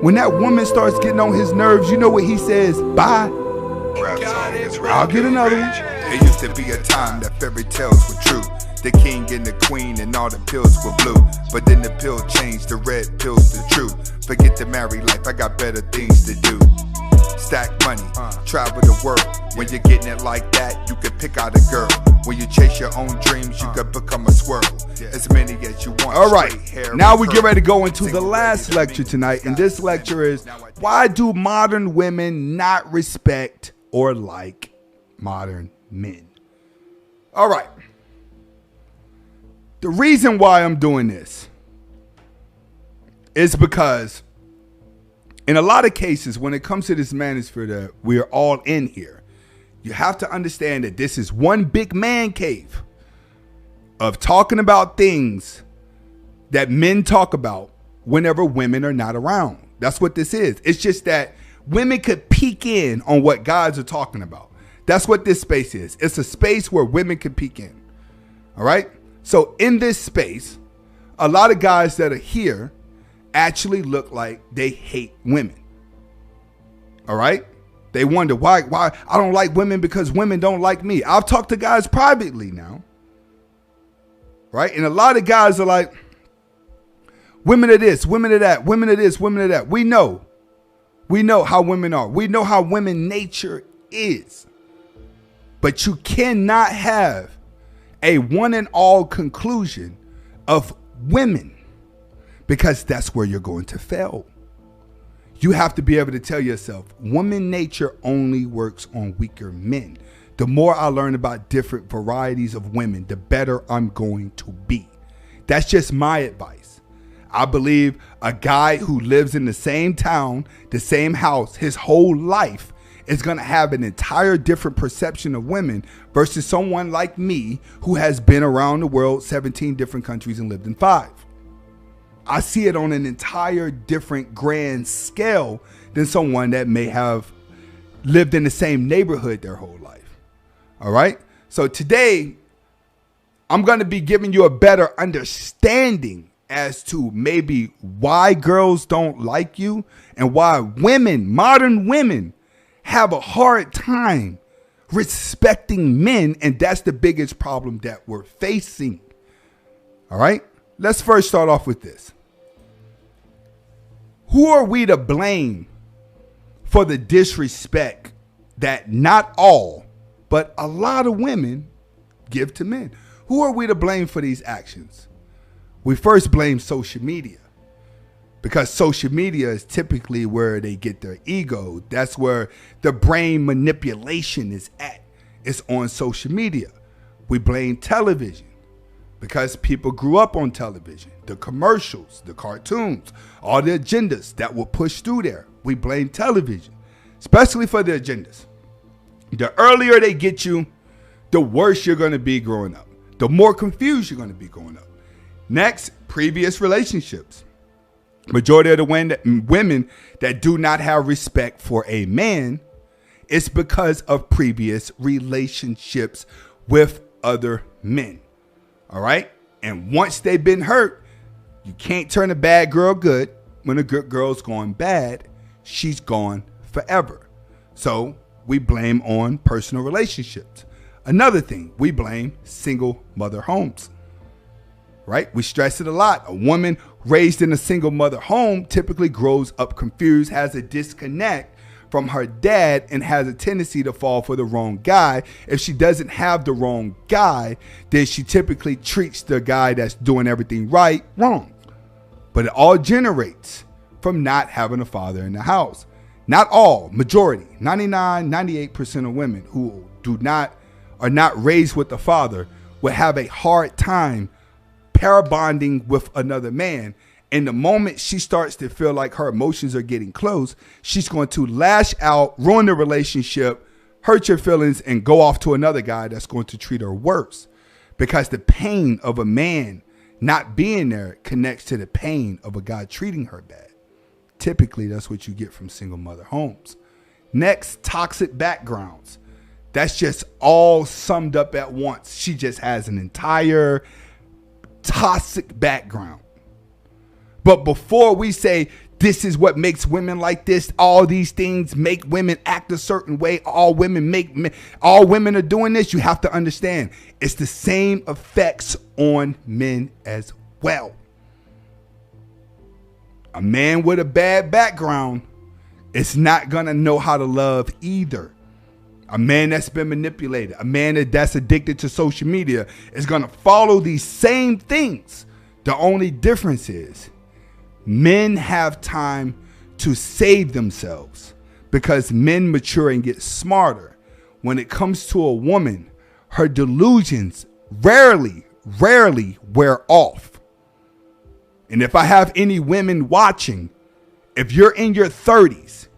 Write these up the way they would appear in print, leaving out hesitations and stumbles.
When that woman starts getting on his nerves, you know what he says? Bye. I'll get another one. It used to be a time that fairy tales were true. The king and the queen and all the pills were blue. But then the pill changed, the red pill's the true. Forget the married life, I got better things to do. Stack money, travel the world. When you're getting it like that, you can pick out a girl. When you chase your own dreams, you can become a swirl. As many as you want. All right, now we get ready to go into the last lecture tonight. And this lecture is, why do modern women not respect or like modern men? All right. The reason why I'm doing this is because in a lot of cases, when it comes to this manosphere that we're all in here, you have to understand that this is one big man cave of talking about things that men talk about whenever women are not around. That's what this is. It's just that women could peek in on what guys are talking about. That's what this space is. It's a space where women can peek in. All right? So in this space, a lot of guys that are here actually look like they hate women. All right? They wonder why I don't like women because women don't like me. I've talked to guys privately now. Right? And a lot of guys are like, women are this, women are that, women are this, women are that. We know how women are. We know how women nature is. But you cannot have a one and all conclusion of women, because that's where you're going to fail. You have to be able to tell yourself, woman nature only works on weaker men. The more I learn about different varieties of women, the better I'm going to be. That's just my advice. I believe a guy who lives in the same town, the same house, his whole life is going to have an entire different perception of women versus someone like me who has been around the world, 17 different countries and lived in 5. I see it on an entire different grand scale than someone that may have lived in the same neighborhood their whole life. All right. So today I'm going to be giving you a better understanding as to maybe why girls don't like you and why women, modern women, have a hard time respecting men. And that's the biggest problem that we're facing. All right. Let's first start off with this. Who are we to blame for the disrespect that not all, but a lot of women give to men? Who are we to blame for these actions? We first blame social media, because social media is typically where they get their ego. That's where the brain manipulation is at. It's on social media. We blame television, because people grew up on television. The commercials, the cartoons, all the agendas that were pushed through there. We blame television, especially for the agendas. The earlier they get you, the worse you're going to be growing up. The more confused you're going to be growing up. Next, previous relationships. Majority of the women that do not have respect for a man, it's because of previous relationships with other men. All right? And once they've been hurt, you can't turn a bad girl good. When a good girl's gone bad, she's gone forever. So we blame on personal relationships. Another thing, we blame single mother homes. Right? We stress it a lot. A woman raised in a single mother home typically grows up confused, has a disconnect from her dad, and has a tendency to fall for the wrong guy. If she doesn't have the wrong guy, then she typically treats the guy that's doing everything right wrong. But it all generates from not having a father in the house. Not all, majority, 99, 98% of women who are not raised with the father will have a hard time pair bonding with another man. And the moment she starts to feel like her emotions are getting close, she's going to lash out, ruin the relationship, hurt your feelings, and go off to another guy that's going to treat her worse. Because the pain of a man not being there connects to the pain of a guy treating her bad. Typically, that's what you get from single mother homes. Next, toxic backgrounds. That's just all summed up at once. She just has an entire toxic background. But before we say This is what makes women like this. All these things make women act a certain way. All women are doing this. You have to understand it's the same effects on men as well. A man with a bad background is not going to know how to love either. A man that's been manipulated, a man that's addicted to social media is going to follow these same things. The only difference is men have time to save themselves because men mature and get smarter. When it comes to a woman, her delusions rarely wear off. And if I have any women watching, if you're in your 30s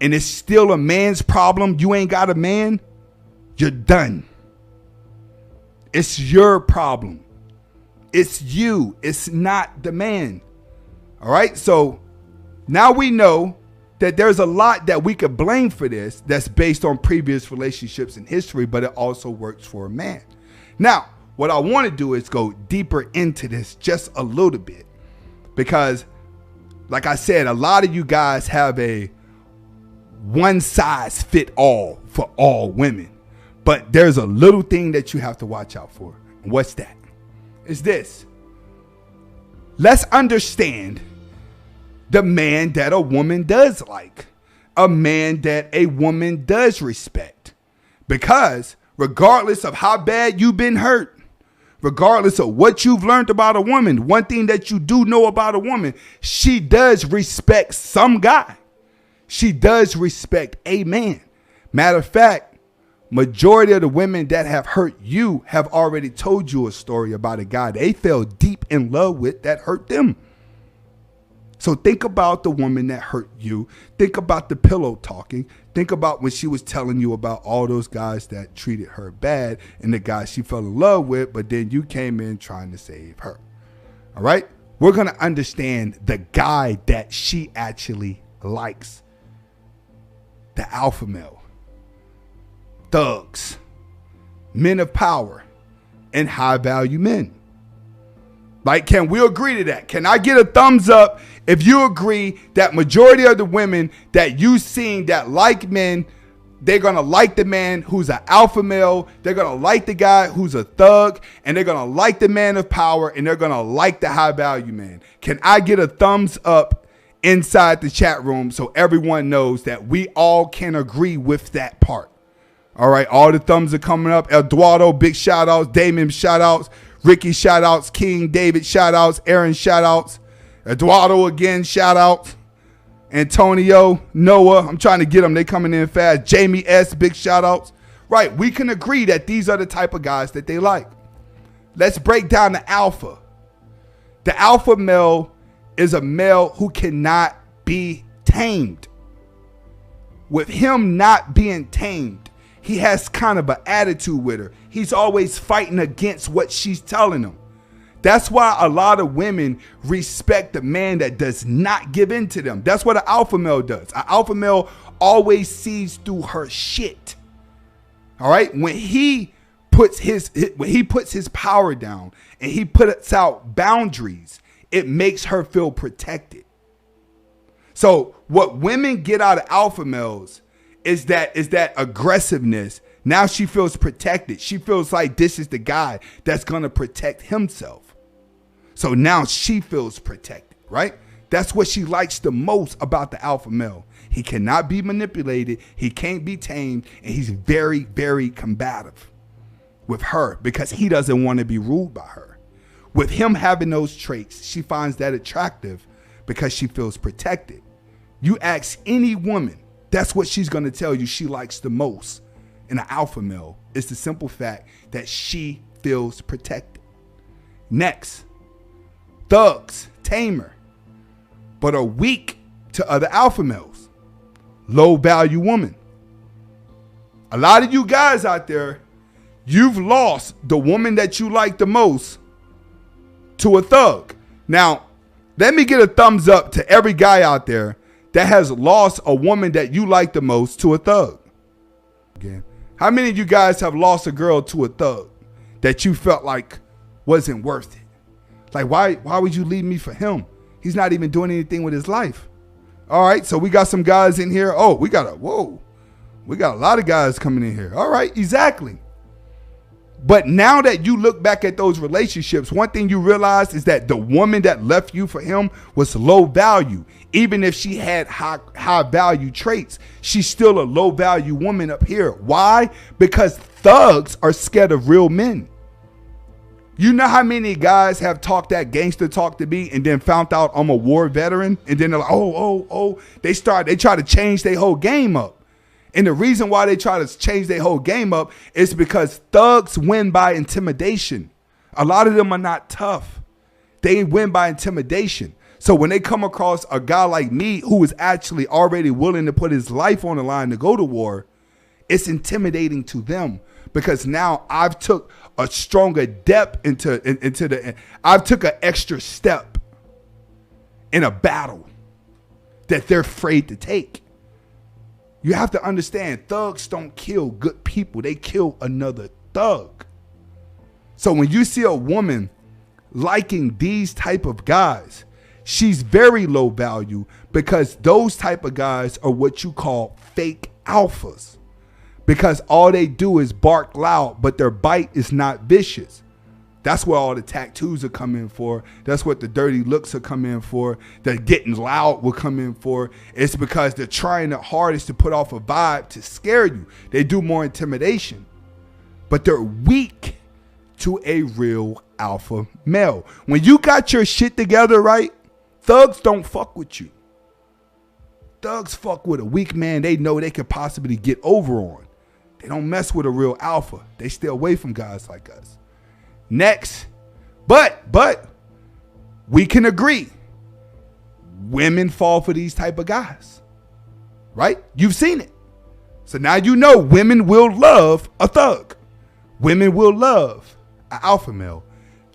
and it's still a man's problem, you ain't got a man, you're done. It's your problem. It's you. It's not the man. All right. So now we know that there's a lot that we could blame for this that's based on previous relationships in history, but it also works for a man. Now, what I want to do is go deeper into this just a little bit because, like I said, a lot of you guys have a one size fit all for all women, but there's a little thing that you have to watch out for. What's that? It's this. Let's understand the man that a woman does like, a man that a woman does respect. Because regardless of how bad you've been hurt, regardless of what you've learned about a woman, one thing that you do know about a woman, she does respect some guy. She does respect a man. Matter of fact, majority of the women that have hurt you have already told you a story about a guy they fell deep in love with that hurt them. So think about the woman that hurt you. Think about the pillow talking. Think about when she was telling you about all those guys that treated her bad and the guys she fell in love with, but then you came in trying to save her. All right? We're going to understand the guy that she actually likes. The alpha male. Thugs. Men of power. And high value men. Like, can we agree to that? Can I get a thumbs up if you agree that majority of the women that you seen that like men, they're going to like the man who's an alpha male, they're going to like the guy who's a thug, and they're going to like the man of power, and they're going to like the high value man? Can I get a thumbs up inside the chat room so everyone knows that we all can agree with that part? All right, all the thumbs are coming up. Eduardo, big shout outs. Damon, shout outs. Ricky, shout outs. King David, shout outs. Aaron, shout outs. Eduardo again, shout outs. Antonio, Noah, I'm trying to get them. They coming in fast. Jamie S, big shout outs. Right, we can agree that these are the type of guys that they like. Let's break down the alpha. The alpha male is a male who cannot be tamed. With him not being tamed, he has kind of an attitude with her. He's always fighting against what she's telling him. That's why a lot of women respect the man that does not give in to them. That's what an alpha male does. An alpha male always sees through her shit. All right? When he puts his power down and he puts out boundaries, it makes her feel protected. So what women get out of alpha males is that aggressiveness. Now she feels protected. She feels like this is the guy that's going to protect himself. So now she feels protected, right? That's what she likes the most about the alpha male. He cannot be manipulated. He can't be tamed. And he's very, very combative with her because he doesn't want to be ruled by her. With him having those traits, she finds that attractive because she feels protected. You ask any woman, that's what she's going to tell you she likes the most in an alpha male. It's the simple fact that she feels protected. Next, thugs, tamer, but are weak to other alpha males. Low value woman. A lot of you guys out there, you've lost the woman that you like the most to a thug. Now, let me get a thumbs up to every guy out there that has lost a woman that you like the most to a thug. Again, how many of you guys have lost a girl to a thug that you felt like wasn't worth it? Like, why would you leave me for him? He's not even doing anything with his life. All right, so we got some guys in here. Oh, we got a lot of guys coming in here. All right, exactly. But now that you look back at those relationships, one thing you realize is that the woman that left you for him was low value. Even if she had high value traits, she's still a low value woman up here. Why? Because thugs are scared of real men. You know how many guys have talked that gangster talk to me and then found out I'm a war veteran? And then they're like, they try to change their whole game up. And the reason why they try to change their whole game up is because thugs win by intimidation. A lot of them are not tough. They win by intimidation. So when they come across a guy like me who is actually already willing to put his life on the line to go to war, it's intimidating to them because now I've took a stronger depth I've took an extra step in a battle that they're afraid to take. You have to understand, thugs don't kill good people. They kill another thug. So when you see a woman liking these type of guys, she's very low value because those type of guys are what you call fake alphas. Because all they do is bark loud, but their bite is not vicious. That's where all the tattoos are coming for. That's what the dirty looks are coming for. The getting loud will come in for. It's because they're trying their hardest to put off a vibe to scare you. They do more intimidation. But they're weak to a real alpha male. When you got your shit together right, thugs don't fuck with you. Thugs fuck with a weak man they know they could possibly get over on. They don't mess with a real alpha. They stay away from guys like us. Next, but we can agree, women fall for these type of guys, right? You've seen it. So now you know women will love a thug. Women will love an alpha male.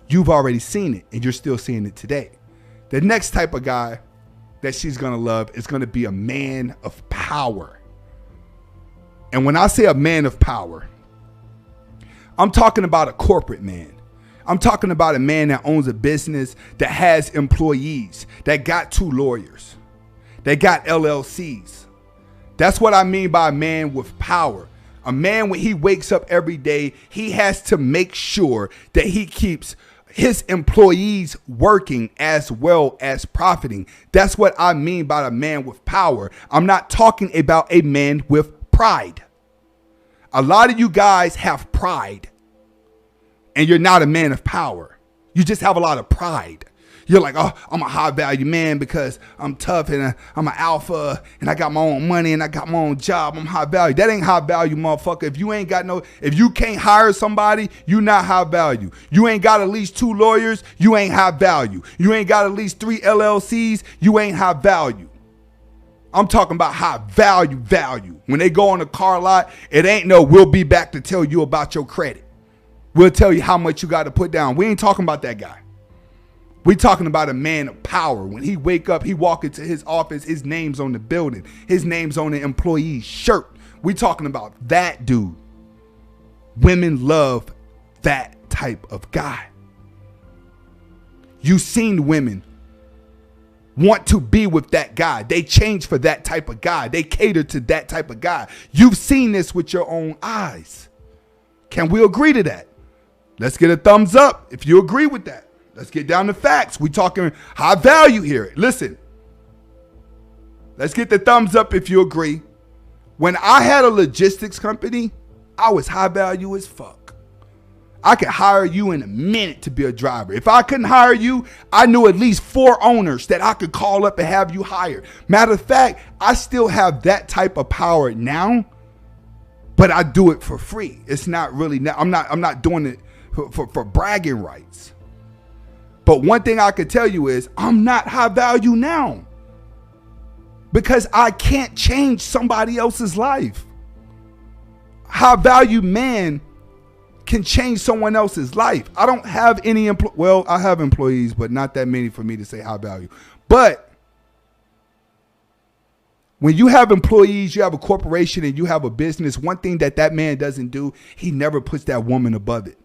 You've already seen it and you're still seeing it today. The next type of guy that she's going to love is going to be a man of power. And when I say a man of power, I'm talking about a corporate man. I'm talking about a man that owns a business, that has employees, that got 2 lawyers, that got LLCs. That's what I mean by a man with power. A man, when he wakes up every day, he has to make sure that he keeps his employees working as well as profiting. That's what I mean by a man with power. I'm not talking about a man with pride. A lot of you guys have pride and you're not a man of power. You just have a lot of pride. You're like, oh, I'm a high value man because I'm tough and I'm an alpha and I got my own money and I got my own job. I'm high value. That ain't high value, motherfucker. If you can't hire somebody, you not high value. You ain't got at least 2 lawyers, you ain't high value. You ain't got at least 3 LLCs, you ain't high value. I'm talking about high value. When they go on the car lot, it ain't no, we'll be back to tell you about your credit. We'll tell you how much you got to put down. We ain't talking about that guy. We talking about a man of power. When he wake up, he walk into his office, his name's on the building. His name's on the employee's shirt. We talking about that dude. Women love that type of guy. You've seen women want to be with that guy. They change for that type of guy. They cater to that type of guy. You've seen this with your own eyes. Can we agree to that? Let's get a thumbs up if you agree with that. Let's get down to facts. We talking high value here. Listen, let's get the thumbs up if you agree. When I had a logistics company, I was high value as fuck. I could hire you in a minute to be a driver. If I couldn't hire you, I knew at least 4 owners that I could call up and have you hired. Matter of fact, I still have that type of power now, but I do it for free. It's not really, I'm not doing it for bragging rights. But one thing I could tell you is I'm not high value now because I can't change somebody else's life. High value man can change someone else's life. I don't have any I have employees, but not that many for me to say high value. But when you have employees, you have a corporation and you have a business, one thing that man doesn't do, he never puts that woman above it.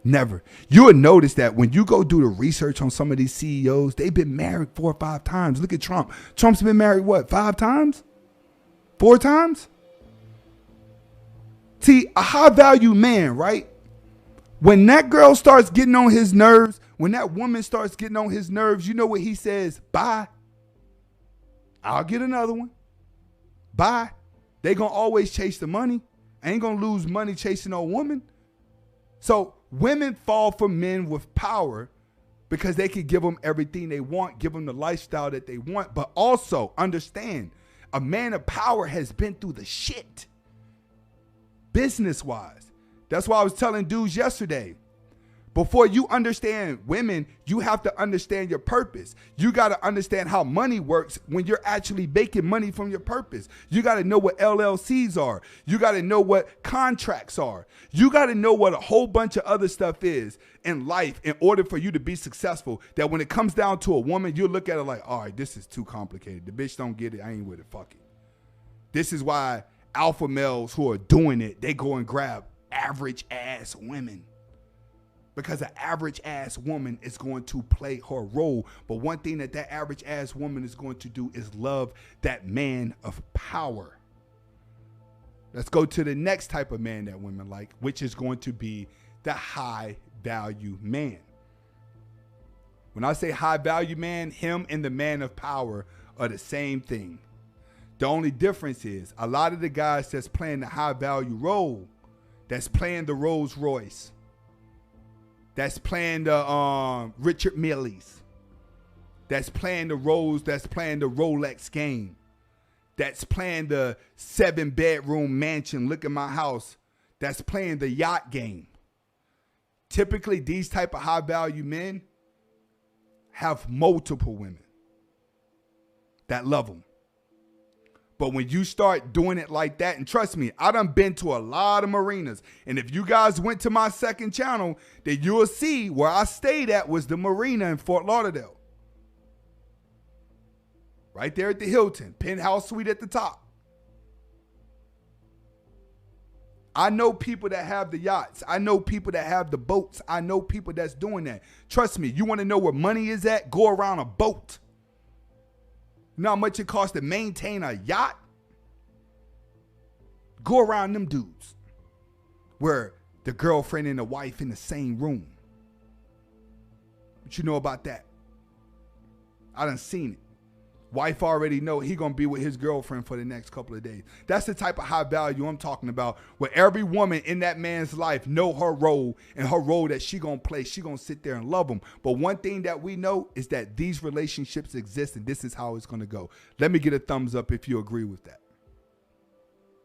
Never. You will notice that when you go do the research on some of these CEOs, they've been married 4 or 5 times. Look at Trump. Trump's been married, what, 5 times? 4 times? See, a high value man, right? When that girl starts getting on his nerves, when that woman starts getting on his nerves, you know what he says? Bye. I'll get another one. Bye. They gonna always chase the money. I ain't gonna lose money chasing no woman. So women fall for men with power because they can give them everything they want, give them the lifestyle that they want. But also understand, a man of power has been through the shit business-wise. That's why I was telling dudes yesterday, before you understand women, you have to understand your purpose. You got to understand how money works when you're actually making money from your purpose. You got to know what LLCs are. You got to know what contracts are. You got to know what a whole bunch of other stuff is in life in order for you to be successful. That when it comes down to a woman, you look at it like, all right, this is too complicated. The bitch don't get it. I ain't with it. Fuck it. This is why alpha males who are doing it, they go and grab average ass women. Because an average ass woman is going to play her role. But one thing that average ass woman is going to do is love that man of power. Let's go to the next type of man that women like, which is going to be the high value man. When I say high value man, him and the man of power are the same thing. The only difference is a lot of the guys that's playing the high value role, that's playing the Rolls Royce, that's playing the Richard Milles, that's playing the Rolex game, that's playing the 7-bedroom mansion, look at my house, that's playing the yacht game. Typically, these type of high value men have multiple women that love them. But when you start doing it like that, and trust me, I done been to a lot of marinas. And if you guys went to my second channel, then you'll see where I stayed at was the marina in Fort Lauderdale. Right there at the Hilton, penthouse suite at the top. I know people that have the yachts. I know people that have the boats. I know people that's doing that. Trust me, you want to know where money is at? Go around a boat. You know how much it costs to maintain a yacht? Go around them dudes where the girlfriend and the wife in the same room. What you know about that? I done seen it. Wife already know he gonna be with his girlfriend for the next couple of days. That's the type of high value I'm talking about, where every woman in that man's life know her role and her role that she gonna play. She gonna sit there and love him. But one thing that we know is that these relationships exist, and this is how it's gonna go. Let me get a thumbs up if you agree with that.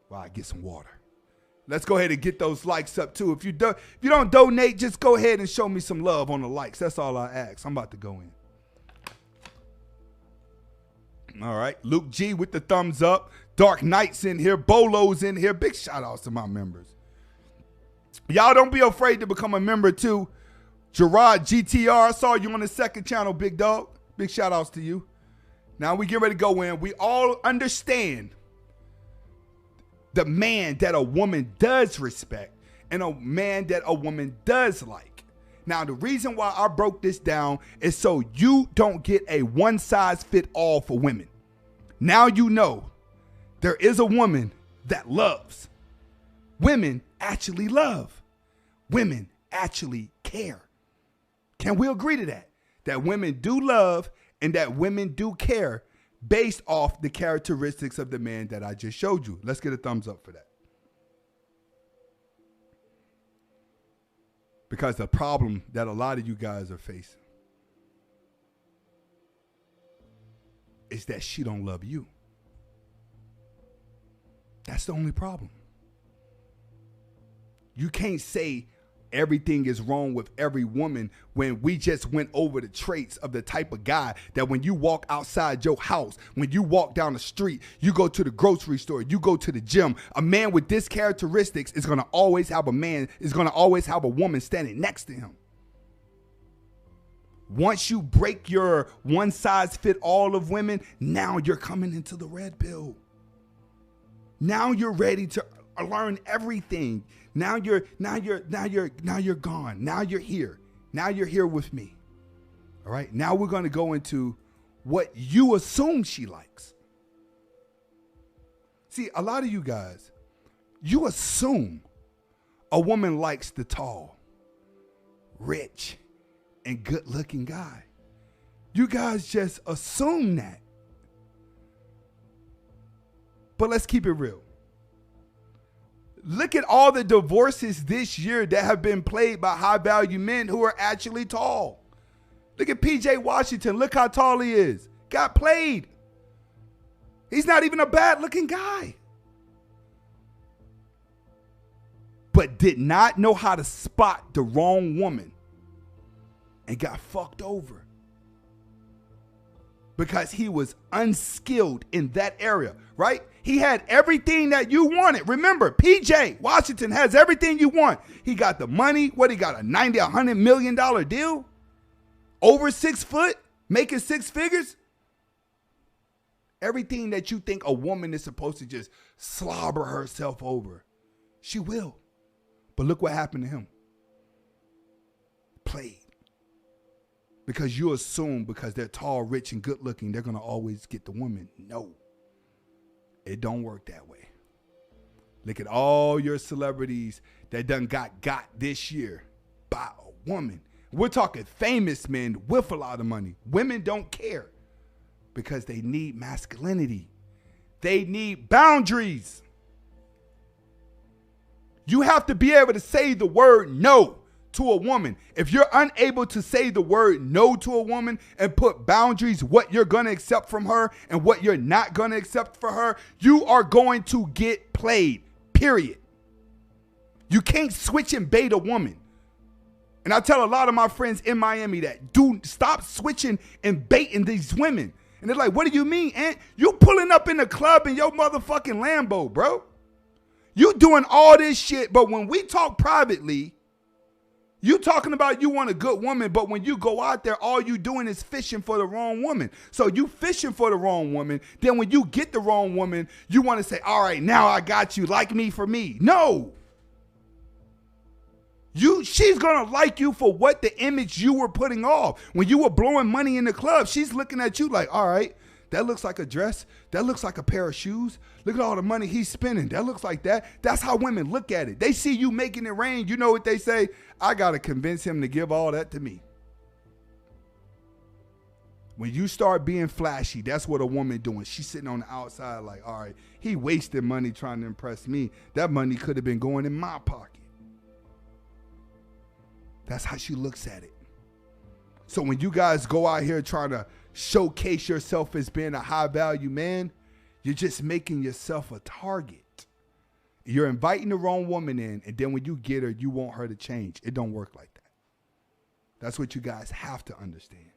Wow, I get some water. Let's go ahead and get those likes up too. If you don't donate, just go ahead and show me some love on the likes. That's all I ask. I'm about to go in. All right, Luke G with the thumbs up. Dark Knight's in here. Bolo's in here. Big shout outs to my members. Y'all don't be afraid to become a member too. Gerard GTR, I saw you on the second channel, big dog. Big shout outs to you. Now we get ready to go in. We all understand the man that a woman does respect and a man that a woman does like. Now, the reason why I broke this down is so you don't get a one-size-fit-all for women. Now you know there is a woman that loves. Women actually love. Women actually care. Can we agree to that? That women do love and that women do care based off the characteristics of the man that I just showed you. Let's get a thumbs up for that. Because the problem that a lot of you guys are facing is that she don't love you. That's the only problem. You can't say everything is wrong with every woman when we just went over the traits of the type of guy that when you walk outside your house, when you walk down the street, you go to the grocery store, you go to the gym, a man with this characteristics is going to always have a woman standing next to him. Once you break your one size fit all of women, now you're coming into the red pill. Now you're ready to learn everything. Now you're gone. Now you're here. Now you're here with me. All right. Now we're going to go into what you assume she likes. See, a lot of you guys, you assume a woman likes the tall, rich, and good-looking guy. You guys just assume that. But let's keep it real. Look at all the divorces this year that have been played by high-value men who are actually tall. Look at P.J. Washington. Look how tall he is. Got played. He's not even a bad-looking guy. But did not know how to spot the wrong woman and got fucked over because he was unskilled in that area, right? He had everything that you wanted. Remember, PJ Washington has everything you want. He got the money. What, he got a $100 million deal? Over 6 foot, making 6 figures? Everything that you think a woman is supposed to just slobber herself over, she will. But look what happened to him. Played. Because you assume because they're tall, rich, and good looking, they're going to always get the woman. No. It don't work that way. Look at all your celebrities that done got this year by a woman. We're talking famous men with a lot of money. Women don't care because they need masculinity. They need boundaries. You have to be able to say the word no to a woman. If you're unable to say the word no to a woman and put boundaries, what you're going to accept from her and what you're not going to accept for her, you are going to get played, period. You can't switch and bait a woman. And I tell a lot of my friends in Miami that, stop switching and baiting these women. And they're like, what do you mean, Aunt? You pulling up in the club in your motherfucking Lambo, bro. You doing all this shit, but when we talk privately, you talking about you want a good woman, but when you go out there, all you doing is fishing for the wrong woman. So you fishing for the wrong woman. Then when you get the wrong woman, you want to say, all right, now I got you. Like me for me. No. She's going to like you for what the image you were putting off. When you were blowing money in the club, she's looking at you like, all right, that looks like a dress. That looks like a pair of shoes. Look at all the money he's spending. That looks like that. That's how women look at it. They see you making it rain. You know what they say? I got to convince him to give all that to me. When you start being flashy, that's what a woman doing. She's sitting on the outside like, all right, he wasted money trying to impress me. That money could have been going in my pocket. That's how she looks at it. So when you guys go out here trying to showcase yourself as being a high value man, you're just making yourself a target. You're inviting the wrong woman in, and then when you get her, you want her to change. It don't work like that. That's what you guys have to understand.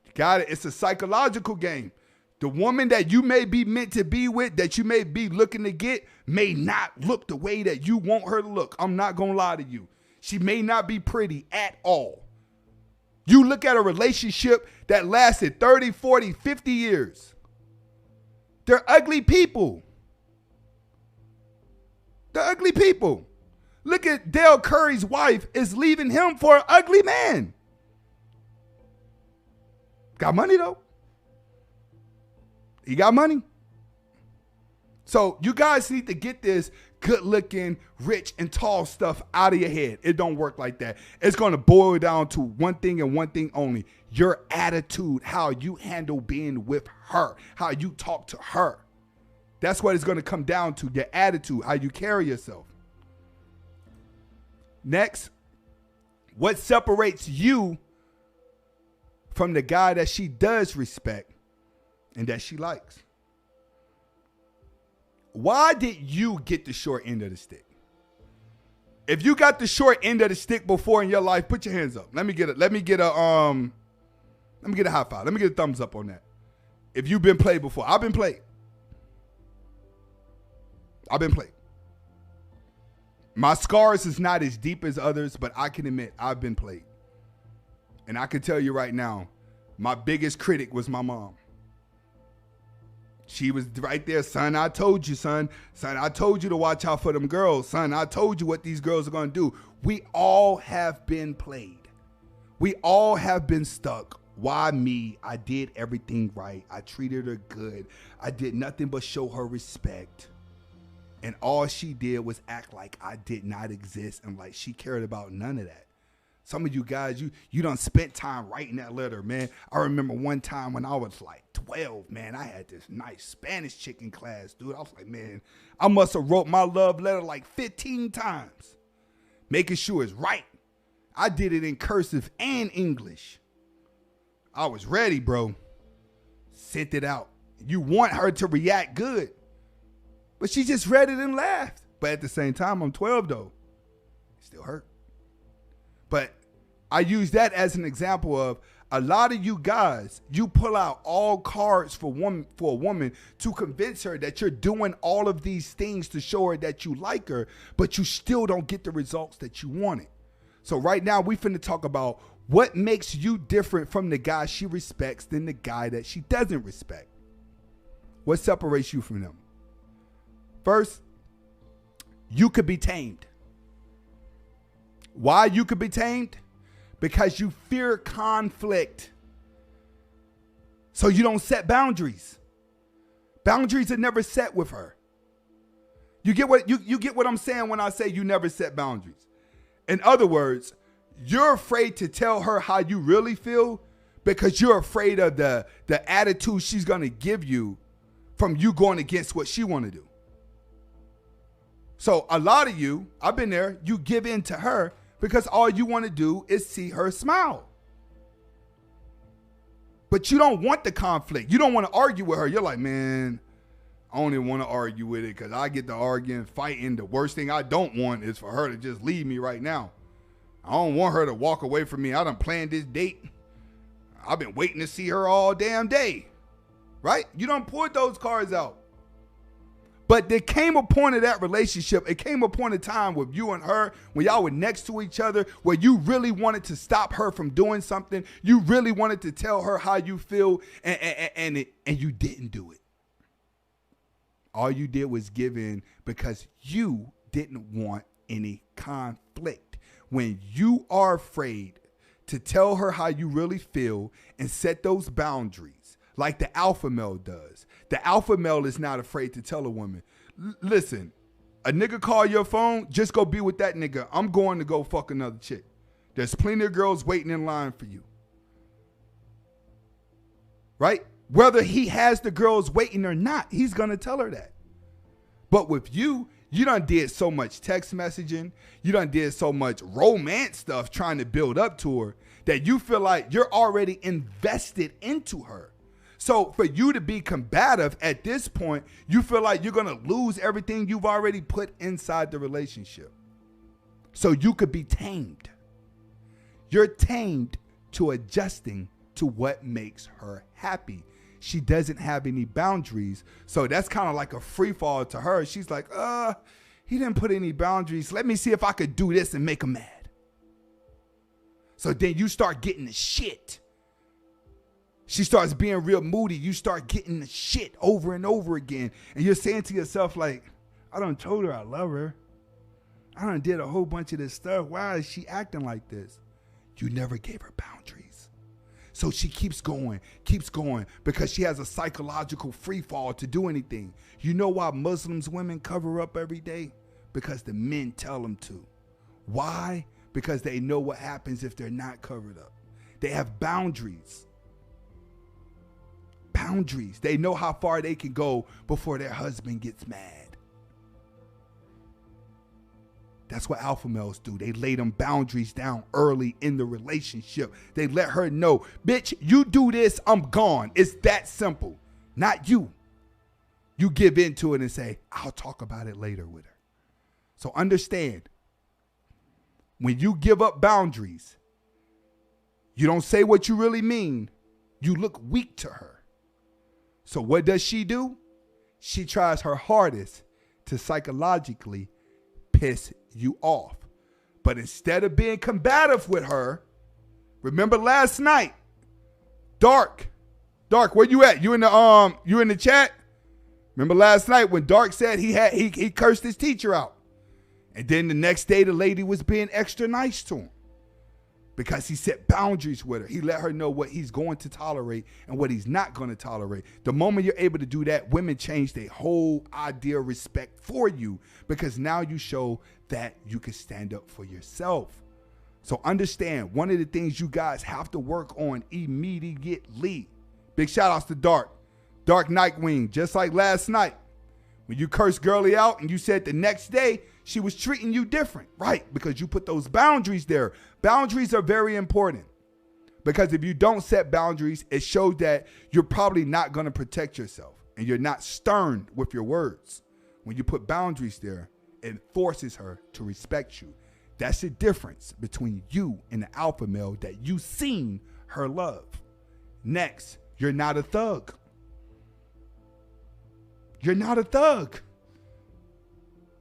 You got it. It's a psychological game. The woman that you may be meant to be with, that you may be looking to get, may not look the way that you want her to look. I'm not going to lie to you. She may not be pretty at all. You look at a relationship that lasted 30, 40, 50 years. They're ugly people. They're ugly people. Look at Dale Curry's wife is leaving him for an ugly man. Got money though. He got money. So you guys need to get this good looking, rich, and tall stuff out of your head. It don't work like that. It's going to boil down to one thing and one thing only. Your attitude, how you handle being with her, how you talk to her. That's what it's going to come down to, your attitude, how you carry yourself. Next, what separates you from the guy that she does respect and that she likes? Why did you get the short end of the stick? If you got the short end of the stick before in your life, put your hands up. Let me get a high five. Let me get a thumbs up on that. If you've been played before, I've been played. My scars is not as deep as others, but I can admit I've been played. And I can tell you right now, my biggest critic was my mom. She was right there, son, I told you, son. Son, I told you to watch out for them girls. Son, I told you what these girls are going to do. We all have been played. We all have been stuck. Why me? I did everything right. I treated her good. I did nothing but show her respect. And all she did was act like I did not exist and like she cared about none of that. Some of you guys, you done spent time writing that letter, man. I remember one time when I was like 12, man, I had this nice Spanish chick in class, dude. I was like, man, I must have wrote my love letter like 15 times, making sure it's right. I did it in cursive and English. I was ready, bro. Sent it out. You want her to react good, but she just read it and laughed. But at the same time, I'm 12 though. It still hurt. But I use that as an example of a lot of you guys, you pull out all cards for a woman to convince her that you're doing all of these things to show her that you like her, but you still don't get the results that you wanted. So right now we finna talk about what makes you different from the guy she respects than the guy that she doesn't respect. What separates you from them? First, you could be tamed. Why you could be tamed? Because you fear conflict. So you don't set boundaries. Boundaries are never set with her. You get what I'm saying when I say you never set boundaries. In other words, you're afraid to tell her how you really feel because you're afraid of the attitude she's going to give you from you going against what she want to do. So a lot of you, I've been there, you give in to her because all you want to do is see her smile. But you don't want the conflict. You don't want to argue with her. You're like, man, I don't even want to argue with it because I get to arguing, fighting. The worst thing I don't want is for her to just leave me right now. I don't want her to walk away from me. I done planned this date. I've been waiting to see her all damn day. Right? You done pulled those cards out. But there came a point of that relationship. It came a point of time with you and her when y'all were next to each other where you really wanted to stop her from doing something. You really wanted to tell her how you feel and you didn't do it. All you did was give in because you didn't want any conflict. When you are afraid to tell her how you really feel and set those boundaries like the alpha male does. The alpha male is not afraid to tell a woman, listen, a nigga call your phone, just go be with that nigga. I'm going to go fuck another chick. There's plenty of girls waiting in line for you. Right? Whether he has the girls waiting or not, he's going to tell her that. But with you, you done did so much text messaging. You done did so much romance stuff trying to build up to her that you feel like you're already invested into her. So for you to be combative at this point, you feel like you're going to lose everything you've already put inside the relationship. So you could be tamed. You're tamed to adjusting to what makes her happy. She doesn't have any boundaries. So that's kind of like a free fall to her. She's like, he didn't put any boundaries. Let me see if I could do this and make him mad. So then you start getting the shit. She starts being real moody. You start getting the shit over and over again. And you're saying to yourself like, I done told her I love her. I done did a whole bunch of this stuff. Why is she acting like this? You never gave her boundaries. So she keeps going because she has a psychological free fall to do anything. You know why Muslims women cover up every day? Because the men tell them to. Why? Because they know what happens if they're not covered up. They have boundaries. Boundaries. They know how far they can go before their husband gets mad. That's what alpha males do. They lay them boundaries down early in the relationship. They let her know, bitch, you do this, I'm gone. It's that simple. Not you. You give into it and say, I'll talk about it later with her. So understand, when you give up boundaries, you don't say what you really mean. You look weak to her. So what does she do? She tries her hardest to psychologically piss you off. But instead of being combative with her, remember last night, Dark, where you at? You in the chat? Remember last night when Dark said he cursed his teacher out. And then the next day the lady was being extra nice to him because he set boundaries with her. He let her know what he's going to tolerate and what he's not going to tolerate. The moment you're able to do that, women change their whole idea of respect for you because now you show that you can stand up for yourself. So understand, one of the things you guys have to work on immediately. Big shout outs to Dark Nightwing, just like last night. When you cursed Girly out and you said the next day she was treating you different, right? Because you put those boundaries there. Boundaries are very important because if you don't set boundaries, it shows that you're probably not going to protect yourself and you're not stern with your words. When you put boundaries there, it forces her to respect you. That's the difference between you and the alpha male that you seen her love. Next, you're not a thug. You're not a thug.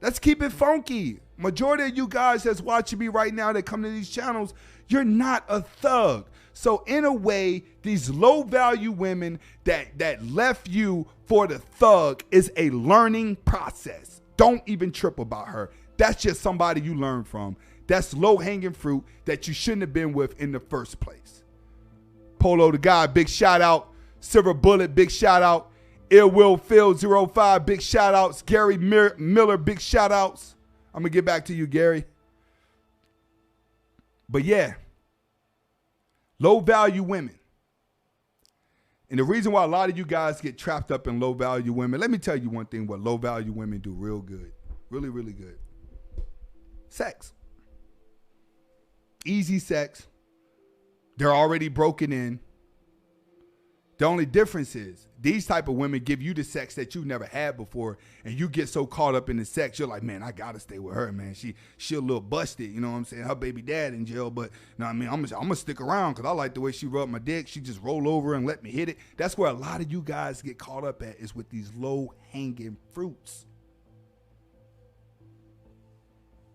Let's keep it funky. Majority of you guys that's watching me right now that come to these channels, you're not a thug. So in a way, these low value women that left you for the thug is a learning process. Don't even trip about her. That's just somebody you learn from. That's low-hanging fruit that you shouldn't have been with in the first place. Polo the guy, big shout out. Silver Bullet, big shout out. Ill Will Phil 05, big shout outs. Gary Miller, big shout outs. I'm going to get back to you, Gary. But yeah, low-value women. And the reason why a lot of you guys get trapped up in low-value women, let me tell you one thing what low-value women do real good. Really, really good. Sex. Easy sex. They're already broken in. The only difference is these type of women give you the sex that you've never had before, and you get so caught up in the sex, you're like, man, I gotta stay with her, man. She a little busted, you know what I'm saying? Her baby dad in jail, but you know what I mean? I'm gonna stick around because I like the way she rubbed my dick. She just roll over and let me hit it. That's where a lot of you guys get caught up at, is with these low-hanging fruits.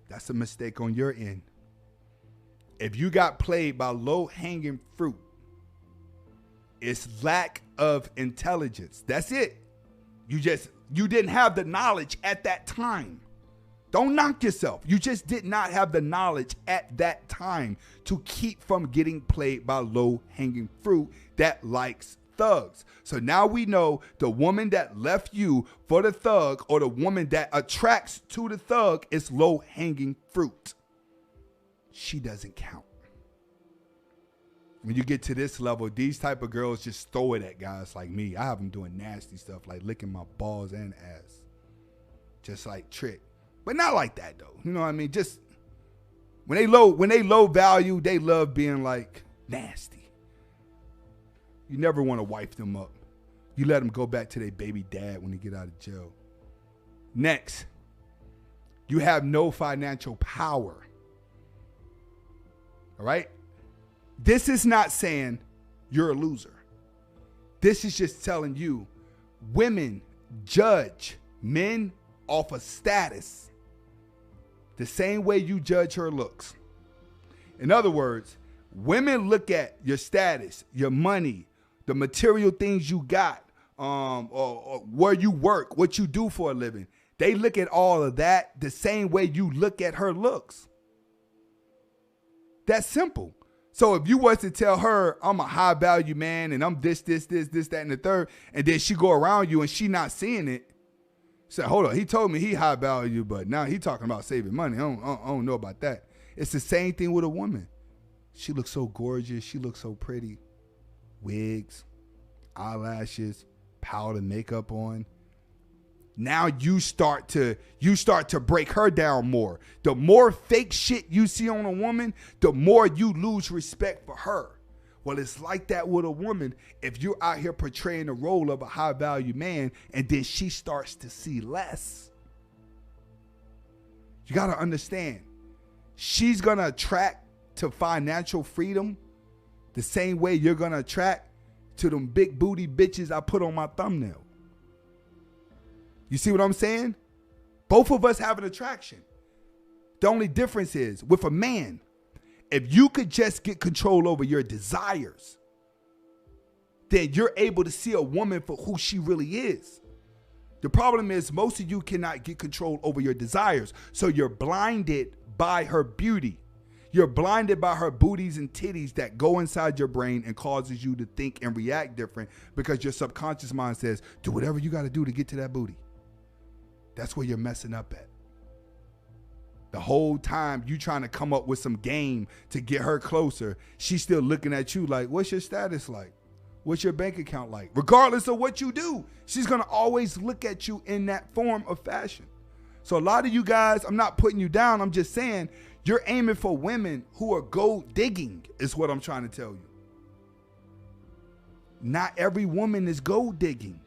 That's a mistake on your end. If you got played by low-hanging fruit, it's lack of intelligence. That's it. You didn't have the knowledge at that time. Don't knock yourself. You just did not have the knowledge at that time to keep from getting played by low-hanging fruit that likes thugs. So now we know the woman that left you for the thug, or the woman that attracts to the thug, is low-hanging fruit. She doesn't count. When you get to this level, these type of girls just throw it at guys like me. I have them doing nasty stuff like licking my balls and ass. Just like Trick. But not like that though. You know what I mean? Just when they low value, they love being like nasty. You never want to wipe them up. You let them go back to their baby dad when they get out of jail. Next, you have no financial power. All right? This is not saying you're a loser. This is just telling you women judge men off of status the same way you judge her looks. In other words, women look at your status, your money, the material things you got, or where you work, what you do for a living. They look at all of that the same way you look at her looks. That's simple. So if you was to tell her, I'm a high value man and I'm this, that, and the third, and then she go around you and she not seeing it, say, hold on, he told me he high value, but now he talking about saving money. I don't know about that. It's the same thing with a woman. She looks so gorgeous. She looks so pretty. Wigs, eyelashes, powder, makeup on. Now you start to break her down more. The more fake shit you see on a woman, the more you lose respect for her. Well, it's like that with a woman. If you're out here portraying the role of a high value man and then she starts to see less, you got to understand, she's going to attract to financial freedom the same way you're going to attract to them big booty bitches I put on my thumbnail. You see what I'm saying? Both of us have an attraction. The only difference is with a man, if you could just get control over your desires, then you're able to see a woman for who she really is. The problem is most of you cannot get control over your desires. So you're blinded by her beauty. You're blinded by her booties and titties that go inside your brain and causes you to think and react different because your subconscious mind says, do whatever you got to do to get to that booty. That's where you're messing up at. The whole time you trying to come up with some game to get her closer, she's still looking at you like, what's your status like? What's your bank account like? Regardless of what you do, she's going to always look at you in that form of fashion. So a lot of you guys, I'm not putting you down. I'm just saying you're aiming for women who are gold digging is what I'm trying to tell you. Not every woman is gold digging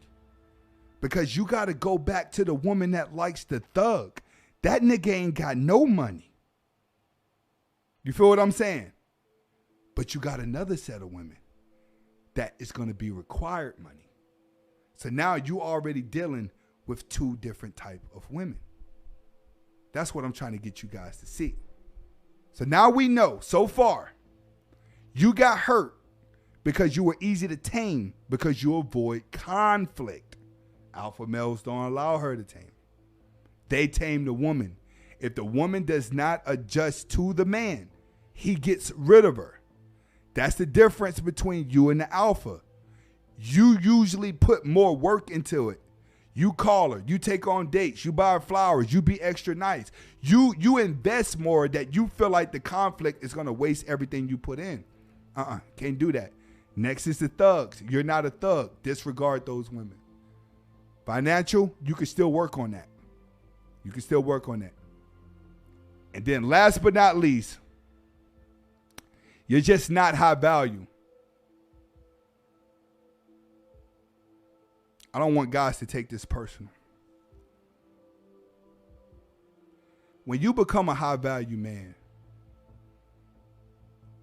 because you got to go back to the woman that likes the thug. That nigga ain't got no money. You feel what I'm saying? But you got another set of women that is going to be required money. So now you already dealing with two different type of women. That's what I'm trying to get you guys to see. So now we know so far you got hurt because you were easy to tame because you avoid conflict. Alpha males don't allow her to tame. They tame the woman. If the woman does not adjust to the man, he gets rid of her. That's the difference between you and the alpha. You usually put more work into it. You call her, you take on dates, you buy her flowers, you be extra nice. You invest more that you feel like the conflict is going to waste everything you put in. Can't do that. Next is the thugs. You're not a thug. Disregard those women. Financial, you can still work on that. You can still work on that. And then last but not least, you're just not high value. I don't want guys to take this personal. When you become a high value man,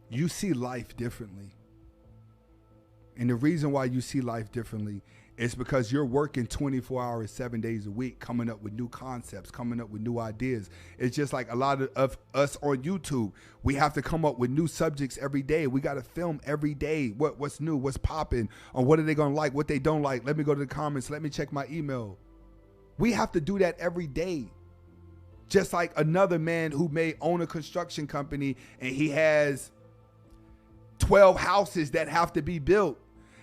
you see life differently. And the reason why you see life differently is because you're working 24 hours, 7 days a week, coming up with new concepts, coming up with new ideas. It's just like a lot of us on YouTube. We have to come up with new subjects every day. We got to film every day. What's new, what's popping, or what are they going to like, what they don't like. Let me go to the comments. Let me check my email. We have to do that every day. Just like another man who may own a construction company and he has 12 houses that have to be built.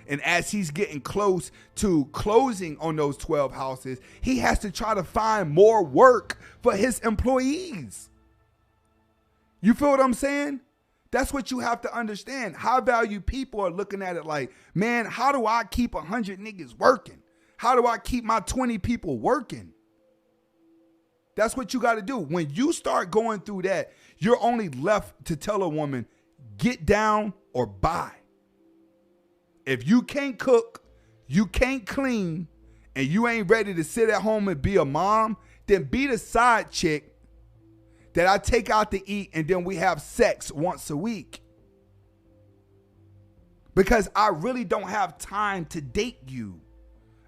And as he's getting close to closing on those 12 houses, he has to try to find more work for his employees. You feel what I'm saying? That's what you have to understand. High value people are looking at it like, man, how do I keep 100 niggas working? How do I keep my 20 people working? That's what you got to do. When you start going through that, you're only left to tell a woman, get down or buy. If you can't cook, you can't clean, and you ain't ready to sit at home and be a mom, then be the side chick that I take out to eat and then we have sex once a week. Because I really don't have time to date you.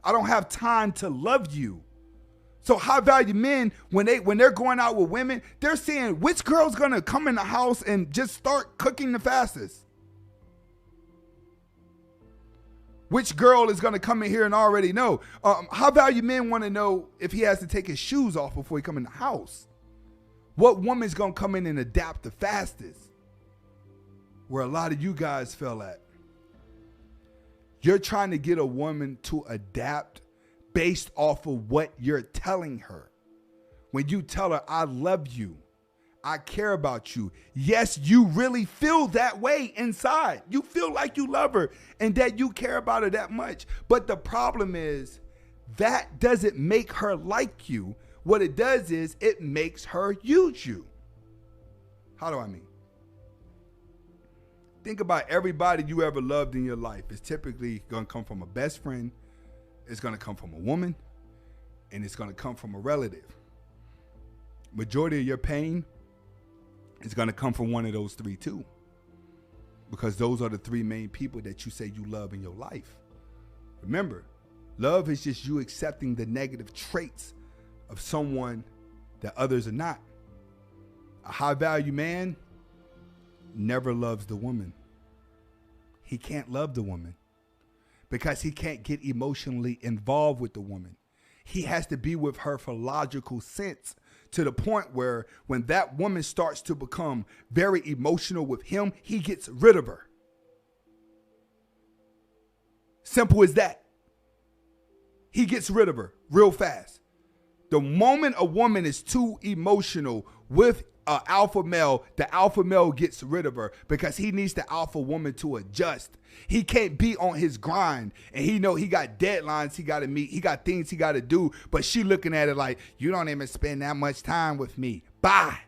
I don't have time to love you. So high value men, when they're going out with women, they're seeing which girl's gonna come in the house and just start cooking the fastest. Which girl is going to come in here and already know? High value men want to know if he has to take his shoes off before he come in the house. What woman's going to come in and adapt the fastest? Where a lot of you guys fell at. You're trying to get a woman to adapt based off of what you're telling her. When you tell her, I love you, I care about you. Yes, you really feel that way inside. You feel like you love her and that you care about her that much. But the problem is that doesn't make her like you. What it does is it makes her use you. How do I mean? Think about everybody you ever loved in your life. It's typically going to come from a best friend. It's going to come from a woman. And it's going to come from a relative. Majority of your pain is going to come from one of those three too. Because those are the three main people that you say you love in your life. Remember, love is just you accepting the negative traits of someone that others are not. A high value man never loves the woman. He can't love the woman because he can't get emotionally involved with the woman. He has to be with her for logical sense, to the point where when that woman starts to become very emotional with him, he gets rid of her. Simple as that. He gets rid of her real fast. The moment a woman is too emotional with an alpha male, the alpha male gets rid of her because he needs the alpha woman to adjust. He can't be on his grind, and he know he got deadlines he got to meet. He got things he got to do, but she looking at it like, you don't even spend that much time with me. Bye.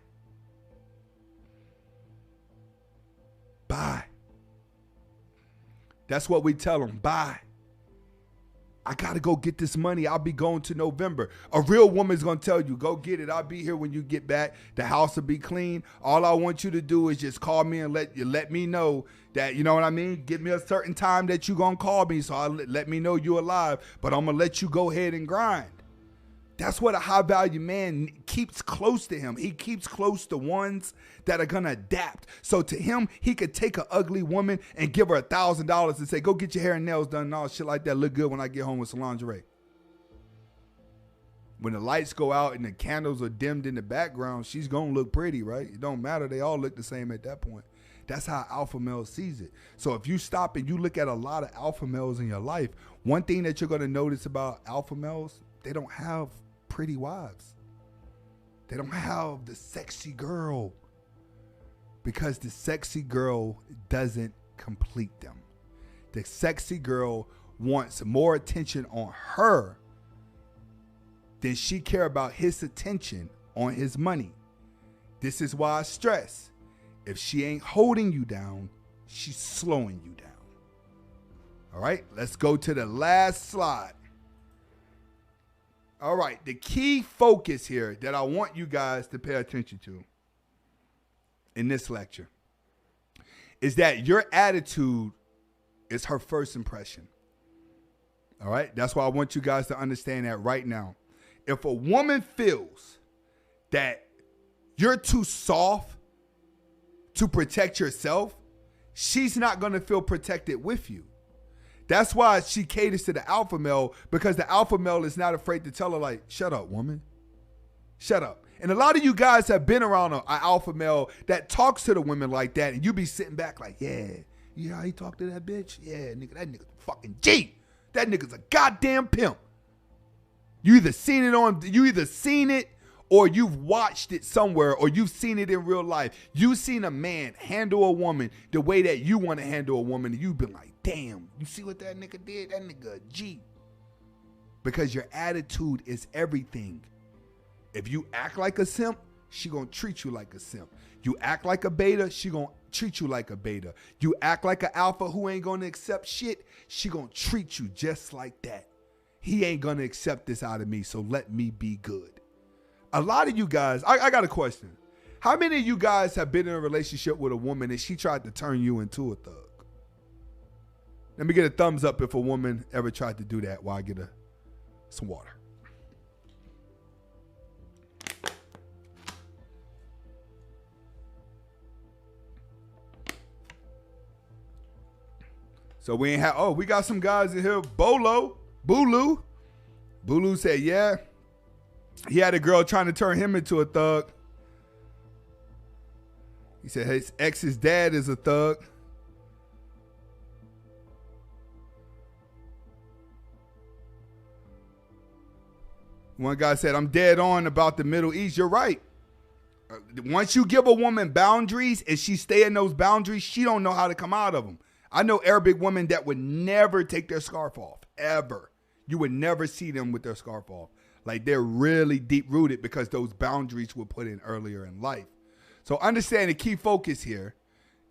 Bye. That's what we tell them. Bye. I got to go get this money. I'll be going to November. A real woman's going to tell you, go get it. I'll be here when you get back. The house will be clean. All I want you to do is just call me and let me know that, you know what I mean? Give me a certain time that you're going to call me, so let me know you're alive, but I'm going to let you go ahead and grind. That's what a high-value man keeps close to him. He keeps close to ones that are going to adapt. So to him, he could take an ugly woman and give her $1,000 and say, go get your hair and nails done and all shit like that. Look good when I get home with some lingerie. When the lights go out and the candles are dimmed in the background, she's going to look pretty, right? It don't matter. They all look the same at that point. That's how alpha male sees it. So if you stop and you look at a lot of alpha males in your life, one thing that you're going to notice about alpha males, they don't have pretty wives. They don't have the sexy girl, because the sexy girl doesn't complete them. The sexy girl wants more attention on her than she care about his attention on his money. This is why I stress, if she ain't holding you down, she's slowing you down. All right, let's go to the last slide. All right, the key focus here that I want you guys to pay attention to in this lecture is that your attitude is her first impression. All right, that's why I want you guys to understand that right now. If a woman feels that you're too soft to protect yourself, she's not going to feel protected with you. That's why she caters to the alpha male, because the alpha male is not afraid to tell her, like, shut up, woman. Shut up. And a lot of you guys have been around an alpha male that talks to the women like that, and you be sitting back like, yeah, you know how he talk to that bitch? Yeah, nigga, that nigga's fucking G. That nigga's a goddamn pimp. You either seen it or you've watched it somewhere, or you've seen it in real life. You've seen a man handle a woman the way that you want to handle a woman, and you've been like, damn, you see what that nigga did? That nigga a G. Because your attitude is everything. If you act like a simp, she gonna treat you like a simp. You act like a beta, she gonna treat you like a beta. You act like an alpha who ain't gonna accept shit, she gonna treat you just like that. He ain't gonna accept this out of me, so let me be good. A lot of you guys, I got a question. How many of you guys have been in a relationship with a woman and she tried to turn you into a thug? Let me get a thumbs up if a woman ever tried to do that while I get some water. So we ain't have, we got some guys in here. Bulu said, yeah. He had a girl trying to turn him into a thug. He said his ex's dad is a thug. One guy said, I'm dead on about the Middle East. You're right. Once you give a woman boundaries and she stay in those boundaries, she don't know how to come out of them. I know Arabic women that would never take their scarf off, ever. You would never see them with their scarf off. Like, they're really deep rooted because those boundaries were put in earlier in life. So understand the key focus here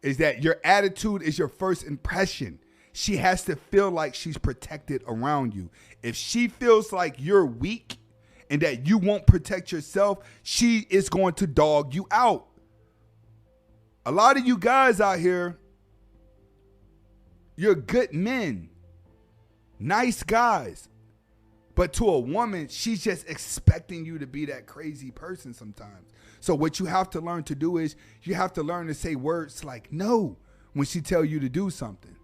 is that your attitude is your first impression. She has to feel like she's protected around you. If she feels like you're weak and that you won't protect yourself, she is going to dog you out. A lot of you guys out here, you're good men, nice guys. But to a woman, she's just expecting you to be that crazy person sometimes. So what you have to learn to do is you have to learn to say words like no when she tell you to do something.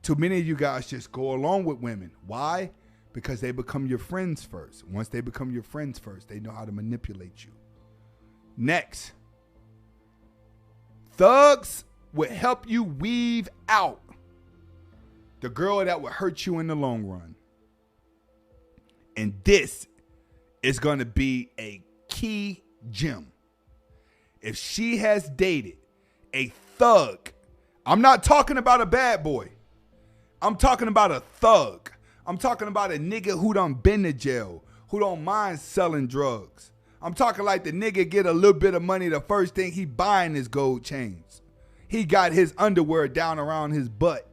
Too many of you guys just go along with women. Why? Because they become your friends first. Once they become your friends first, they know how to manipulate you. Next, thugs would help you weave out the girl that would hurt you in the long run. And this is going to be a key gem. If she has dated a thug, I'm not talking about a bad boy. I'm talking about a thug. I'm talking about a nigga who done been to jail, who don't mind selling drugs. I'm talking like the nigga get a little bit of money, the first thing he buying is gold chains. He got his underwear down around his butt.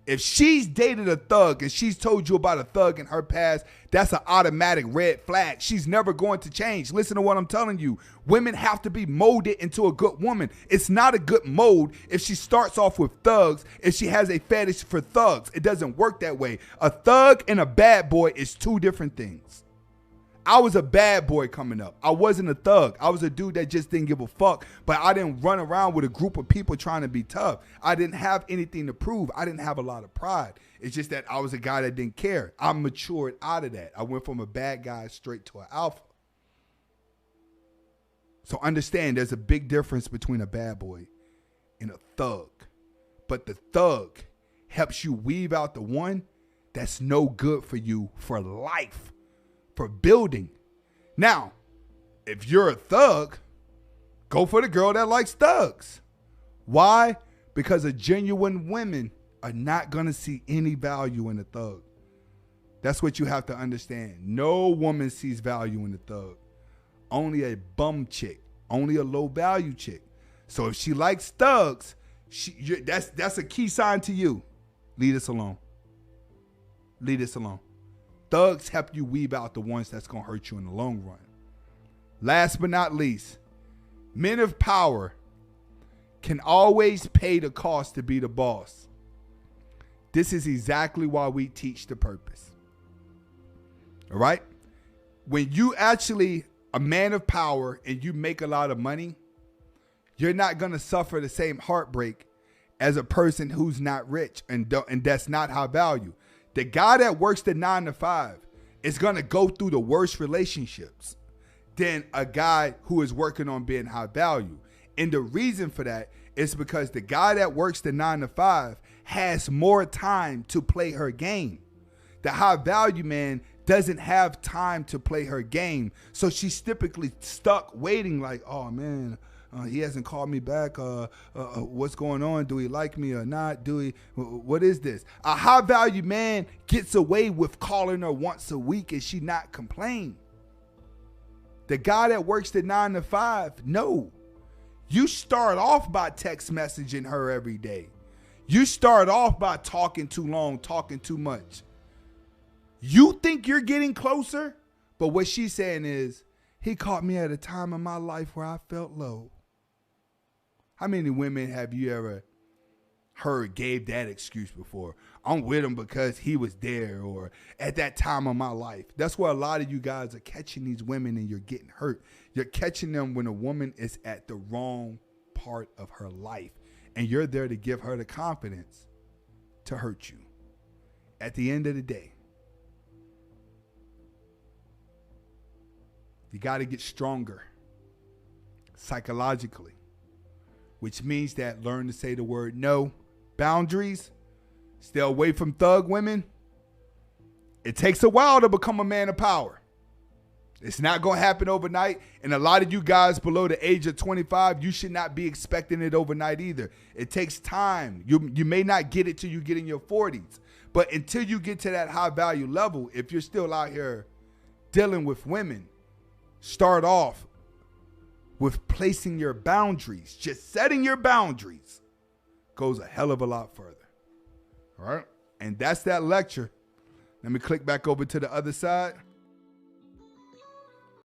If she's dated a thug and she's told you about a thug in her past, that's an automatic red flag. She's never going to change. Listen to what I'm telling you. Women have to be molded into a good woman. It's not a good mold if she starts off with thugs, if she has a fetish for thugs. It doesn't work that way. A thug and a bad boy is two different things. I was a bad boy coming up. I wasn't a thug. I was a dude that just didn't give a fuck, but I didn't run around with a group of people trying to be tough. I didn't have anything to prove. I didn't have a lot of pride. It's just that I was a guy that didn't care. I matured out of that. I went from a bad guy straight to an alpha. So understand there's a big difference between a bad boy and a thug. But the thug helps you weave out the one that's no good for you for life. For building. Now, if you're a thug, go for the girl that likes thugs. Why? Because a genuine women are not going to see any value in a thug. That's what you have to understand. No woman sees value in a thug. Only a bum chick. Only a low value chick. So if she likes thugs, that's a key sign to you. Leave this alone. Leave this alone. Thugs help you weave out the ones that's going to hurt you in the long run. Last but not least, men of power can always pay the cost to be the boss. This is exactly why we teach the purpose. All right? When you actually a man of power and you make a lot of money, you're not going to suffer the same heartbreak as a person who's not rich and that's not high value. The guy that works the 9 to 5 is going to go through the worst relationships than a guy who is working on being high value. And the reason for that is because the guy that works the 9 to 5 has more time to play her game. The high value man doesn't have time to play her game. So she's typically stuck waiting like, oh man, he hasn't called me back. What's going on? Do he like me or not? What is this? A high value man gets away with calling her once a week and she not complain. The guy that works the 9 to 5, no. You start off by text messaging her every day. You start off by talking too long, talking too much. You think you're getting closer, but what she's saying is, he caught me at a time in my life where I felt low. How many women have you ever heard gave that excuse before? I'm with him because he was there or at that time of my life. That's where a lot of you guys are catching these women and you're getting hurt. You're catching them when a woman is at the wrong part of her life and you're there to give her the confidence to hurt you. At the end of the day, you got to get stronger psychologically, which means that learn to say the word no, boundaries, stay away from thug women. It takes a while to become a man of power. It's not going to happen overnight. And a lot of you guys below the age of 25, you should not be expecting it overnight either. It takes time. You may not get it till you get in your 40s. But until you get to that high value level, if you're still out here dealing with women, start off with placing your boundaries. Just setting your boundaries goes a hell of a lot further. All right? And that's that lecture. Let me click back over to the other side.